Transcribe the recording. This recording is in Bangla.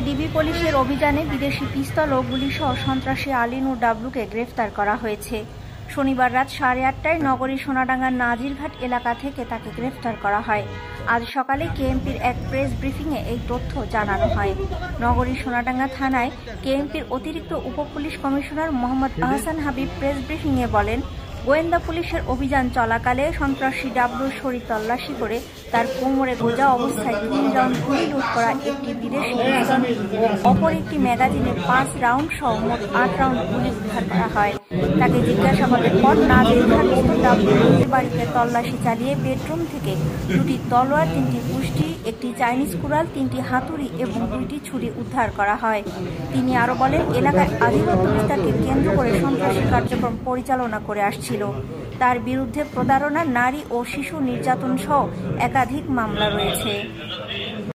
ডিবি পুলিশের অভিযানে বিদেশি পিস্তল ও গুলিসহ সন্ত্রাসী আলী নূর ডাবলুকে গ্রেফতার করা হয়েছে। শনিবার রাত 8:30টায় নগরীর সোনাডাঙ্গার নাজিরঘাট এলাকা থেকে তাকে গ্রেফতার করা হয়। আজ সকালে কেএমপির এক প্রেস ব্রিফিংয়ে এই তথ্য জানানো হয়। নগরীর সোনাডাঙ্গা থানায় কেএমপির অতিরিক্ত উপপুলিশ কমিশনার মোহাম্মদ আহসান হাবিব প্রেস ব্রিফিংয়ে বলেন, গোয়েন্দা পুলিশের অভিযান চলাকালে সন্ত্রাসী ডাবলুর শরীর তল্লাশি করে তার কোমরে গোজা অবস্থায় 3 রাউন্ড গুলি লুট করা একটি বিদেশি পিস্তল ও অপর একটি ম্যাগাজিনের 5 রাউন্ড সহ মোট 8 রাউন্ড গুলি উদ্ধার করা হয়। তাকে জিজ্ঞাসাবাদের পর নাজিরঘাটস্থ ডাবলুর নিজের বাড়িতে তল্লাশি চালিয়ে বেডরুম থেকে 2টি তলোয়ার, 3টি কুষ্টি, একটি চাইনিজ কুড়াল, 3টি হাতুড়ি এবং 2টি ছুরি উদ্ধার করা হয়। তিনি আরও বলেন, এলাকায় আধিপত্য বিস্তারকে কেন্দ্র করে সন্ত্রাসী কার্যক্রম পরিচালনা করে আসছিল। তার বিরুদ্ধে প্রতারণা, নারী ও শিশু নির্যাতন সহ একাধিক মামলা রয়েছে।